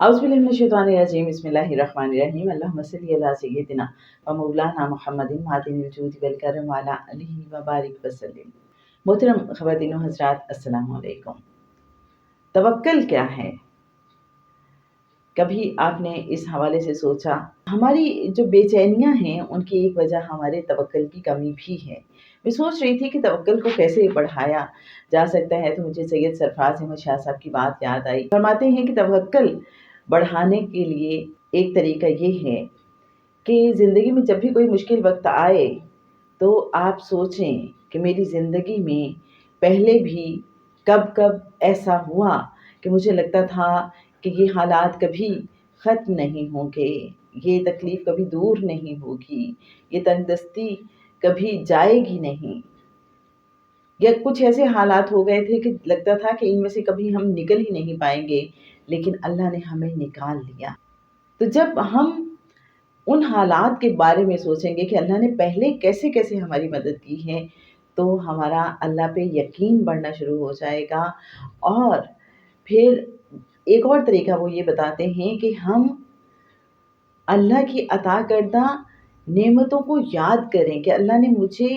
अऊज़ु बिल्लाहि मिनश्शैतानिर्रजीम बिस्मिल्लाहिर्रहमानिर्रहीम अल्लाहुम्मा सल्लि अला सय्यिदिना व मौलाना मुहम्मदिन मादिनिल जूदि वल करम व अला आलिहि व बारिक वसल्लम। मोहतरम ख़वातीन व हज़रात, अस्सलामु अलैकुम। तवक्कल क्या है? कभी आपने इस हवाले से सोचा? हमारी जो बेचैनियाँ हैं उनकी एक वजह हमारे तवक्कल की कमी भी है। मैं सोच रही थी कि तवक्कल को कैसे बढ़ाया जा सकता है, तो मुझे सैयद सरफराज अहमद शाह साहब की बात याद आई। फरमाते हैं कि तवक्कल बढ़ाने के लिए एक तरीका ये है कि ज़िंदगी में जब भी कोई मुश्किल वक्त आए तो आप सोचें कि मेरी ज़िंदगी में पहले भी कब कब ऐसा हुआ कि मुझे लगता था कि ये हालात कभी ख़त्म नहीं होंगे, ये तकलीफ़ कभी दूर नहीं होगी, ये तंगदस्ती कभी जाएगी नहीं, या कुछ ऐसे हालात हो गए थे कि लगता था कि इनमें से कभी हम निकल ही नहीं पाएंगे, लेकिन अल्लाह ने हमें निकाल लिया। तो जब हम उन हालात के बारे में सोचेंगे कि अल्लाह ने पहले कैसे कैसे हमारी मदद की है, तो हमारा अल्लाह पे यकीन बढ़ना शुरू हो जाएगा। और फिर एक और तरीका वो ये बताते हैं कि हम अल्लाह की अता करदा नेमतों को याद करें कि अल्लाह ने मुझे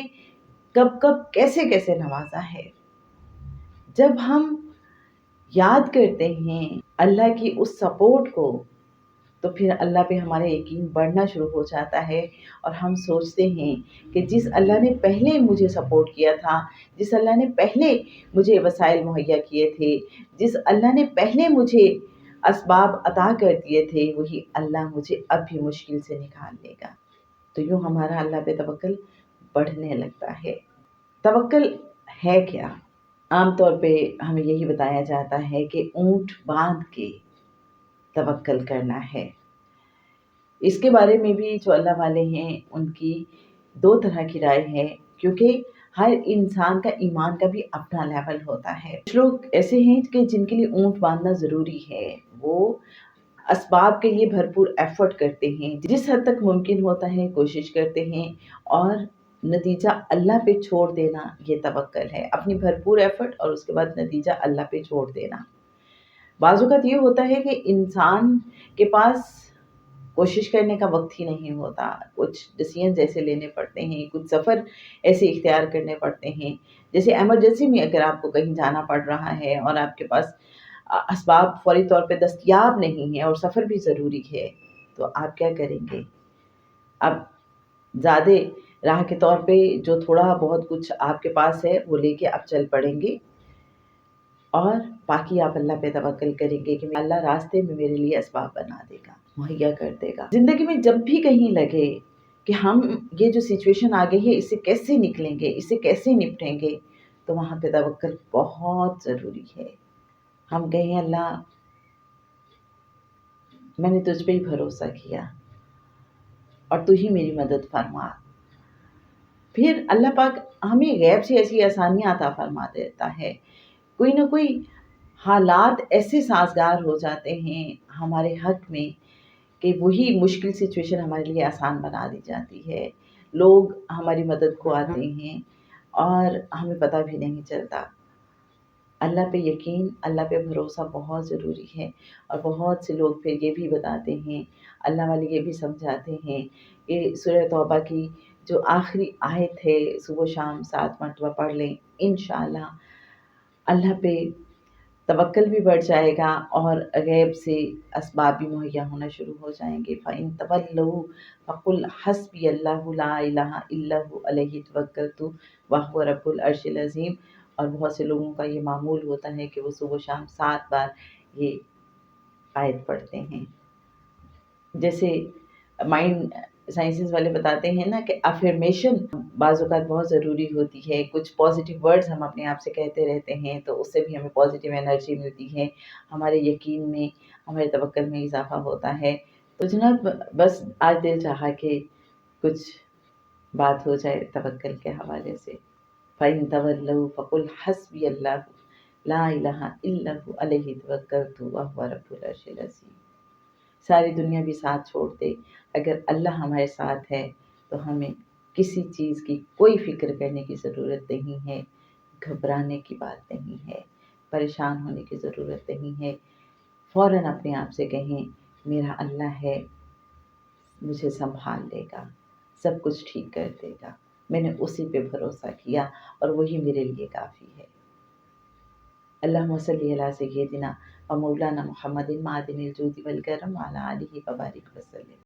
कब कब कैसे कैसे नवाजा है। जब हम याद करते हैं अल्लाह की उस सपोर्ट को, तो फिर अल्लाह पे हमारा यकीन बढ़ना शुरू हो जाता है और हम सोचते हैं कि जिस अल्लाह ने पहले मुझे सपोर्ट किया था, जिस अल्लाह ने पहले मुझे वसाइल मुहैया किए थे, जिस अल्लाह ने पहले मुझे असबाब अता कर दिए थे, वही अल्लाह मुझे अब भी मुश्किल से निकाल लेगा। तो यूँ हमारा अल्लाह पे तवक्कल बढ़ने लगता है। तवक्कल है क्या? आम तौर पे हमें यही बताया जाता है कि ऊँट बाँध के तवक्कल करना है। इसके बारे में भी जो अल्लाह वाले हैं उनकी दो तरह की राय है, क्योंकि हर इंसान का ईमान का भी अपना लेवल होता है। कुछ लोग ऐसे हैं कि जिनके लिए ऊँट बांधना ज़रूरी है, वो असबाब के लिए भरपूर एफर्ट करते हैं, जिस हद तक मुमकिन होता है कोशिश करते हैं, और नतीजा अल्लाह पे छोड़ देना ये तवक्कल है। अपनी भरपूर एफर्ट और उसके बाद नतीजा अल्लाह पे छोड़ देना। बाज़ औक़ात ये होता है कि इंसान के पास कोशिश करने का वक्त ही नहीं होता, कुछ डिसीजन ऐसे लेने पड़ते हैं, कुछ सफ़र ऐसे इख्तियार करने पड़ते हैं। जैसे इमरजेंसी में अगर आपको कहीं जाना पड़ रहा है और आपके पास असबाब फ़ौरी तौर पे दस्तयाब नहीं है और सफ़र भी ज़रूरी है, तो आप क्या करेंगे? अब ज़्यादा राह के तौर पे जो थोड़ा बहुत कुछ आपके पास है वो लेके आप चल पड़ेंगे और बाकी आप अल्लाह पे तवक्कल करेंगे कि अल्लाह रास्ते में मेरे लिए असबाब बना देगा, मुहैया कर देगा। ज़िंदगी में जब भी कहीं लगे कि हम ये जो सिचुएशन आ गई है इससे कैसे निकलेंगे, इससे कैसे निपटेंगे, तो वहाँ पे तवक्कल बहुत ज़रूरी है। हम कहें अल्लाह मैंने तुझ पे ही भरोसा किया और तू ही मेरी मदद फरमा। फिर अल्लाह पाक हमें गैब से ऐसी आसानियाँ अता फरमा देता है। कोई ना कोई हालात ऐसे साज़गार हो जाते हैं हमारे हक़ में कि वही मुश्किल सिचुएशन हमारे लिए आसान बना दी जाती है। लोग हमारी मदद को आते हैं और हमें पता भी नहीं चलता। अल्लाह पे यकीन, अल्लाह पे भरोसा बहुत ज़रूरी है। और बहुत से लोग फिर ये भी बताते हैं, अल्लाह वाले ये भी समझाते हैं कि सूरह तौबा की जो आखिरी आयत है सुबह शाम 7 मरतबा पढ़ लें, इंशाअल्लाह अल्लाह पे तवक्कल भी बढ़ जाएगा और गैब से असबाब भी मुहैया होना शुरू हो जाएँगे। फ़इन तवल्लौ फ़कुल हस्बियल्लाहु ला इलाहा इल्ला हु अलैहि तवक्कलतु व हुवा रब्बुल अर्शिल अज़ीम। और बहुत से लोगों का ये मामूल होता है कि वो सुबह शाम 7 बार ये आयत पढ़ते हैं। जैसे माइंड साइंसेस वाले बताते हैं ना कि अफ़र्मेशन बाज़ औक़ात बहुत ज़रूरी होती है। कुछ पॉज़िटिव वर्ड्स हम अपने आप से कहते रहते हैं, तो उससे भी हमें पॉज़िटिव एनर्जी मिलती है, हमारे यकीन में, हमारे तवक्कुल में इज़ाफ़ा होता है। तो जनाब बस आज दिल चाहा कि कुछ बात हो जाए तवक्कुल के हवाले से। फ़इन तवल्लौ फ़कुल हस्बियल्लाहु ला इलाहा इल्ला हु अलैहि तवक्कलतु व हुवा रब्बुल अर्शिल अज़ीम। सारी दुनिया भी साथ छोड़ दे, अगर अल्लाह हमारे साथ है तो हमें किसी चीज़ की कोई फ़िक्र करने की ज़रूरत नहीं है, घबराने की बात नहीं है, परेशान होने की ज़रूरत नहीं है। फ़ौरन अपने आप से कहें मेरा अल्लाह है, मुझे सँभाल लेगा, सब कुछ ठीक कर देगा। मैंने उसी पे भरोसा किया और वही मेरे लिए काफ़ी है। अल्लाहुम्मा सल्लि अला सय्यिदिना व मौलाना मुहम्मदिन मादिनिल जूदि वल करम व अला आलिहि व बारिक वसल्लम।